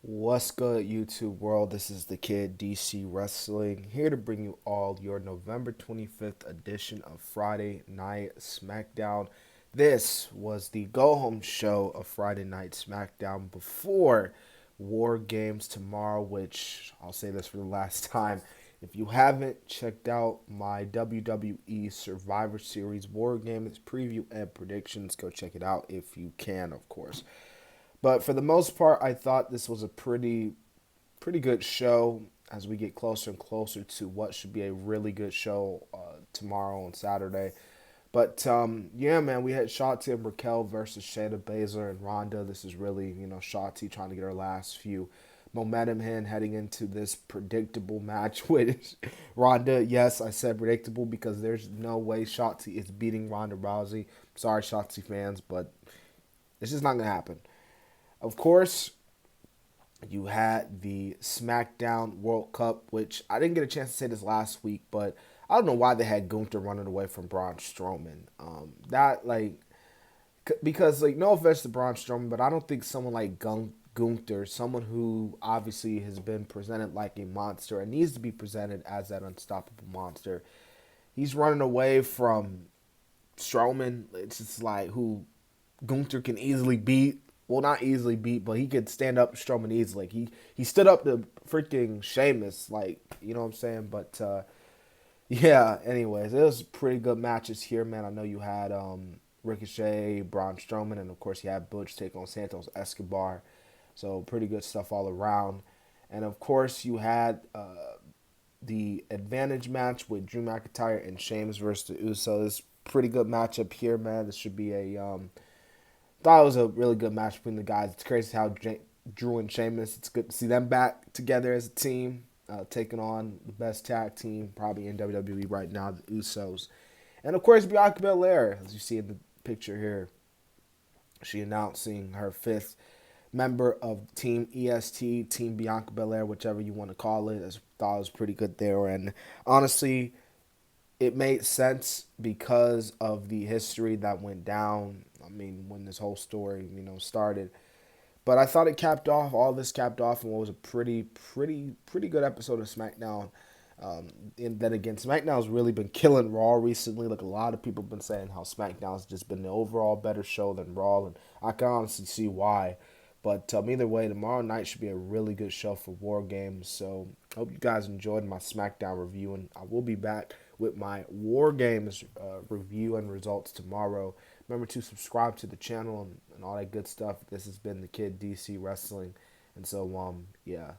What's good, YouTube world? This is the Kid DC Wrestling here to bring you all your November 25th edition of Friday Night SmackDown. This was the go home show of Friday Night SmackDown before War Games tomorrow, which I'll say this for the last time. If you haven't checked out my WWE Survivor Series War Games preview and predictions, go check it out if you can, of course. But for the most part, I thought this was a pretty good show as we get closer and closer to what should be a really good show tomorrow on Saturday. But yeah, man, we had Shotzi and Raquel versus Shayna Baszler and Ronda. This is really, Shotzi trying to get her last few momentum in heading into this predictable match with Ronda. Yes, I said predictable because there's no way Shotzi is beating Ronda Rousey. Sorry, Shotzi fans, but it's just not going to happen. Of course, you had the SmackDown World Cup, which I didn't get a chance to say this last week, but I don't know why they had Gunther running away from Braun Strowman. Because no offense to Braun Strowman, but I don't think someone like Gunther, someone who obviously has been presented like a monster and needs to be presented as that unstoppable monster, he's running away from Strowman. It's just like who Gunther can easily beat. Well, not easily beat, but he could stand up Strowman easily. He stood up to freaking Sheamus, like, you know what I'm saying? But yeah, anyways, it was pretty good matches here, man. I know you had Ricochet, Braun Strowman, and of course you had Butch take on Santos Escobar. So pretty good stuff all around. And of course you had the advantage match with Drew McIntyre and Sheamus versus the Usos. Pretty good matchup here, man. This should be a thought it was a really good match between the guys. It's crazy how Drew and Sheamus, it's good to see them back together as a team, taking on the best tag team probably in WWE right now, the Usos. And of course, Bianca Belair, as you see in the picture here, she announcing her fifth member of Team EST, Team Bianca Belair, whichever you want to call it. I thought it was pretty good there. And honestly, it made sense because of the history that went down. I mean, when this whole story, started. But I thought it capped off, all this capped off, and what was a pretty good episode of SmackDown. And then again, SmackDown's really been killing Raw recently. Like a lot of people have been saying how SmackDown's just been the overall better show than Raw, and I can honestly see why. But either way, tomorrow night should be a really good show for War Games. So I hope you guys enjoyed my SmackDown review, and I will be back with my War Games review and results tomorrow. Remember to subscribe to the channel and all that good stuff. This has been the Kid DC Wrestling, and so yeah.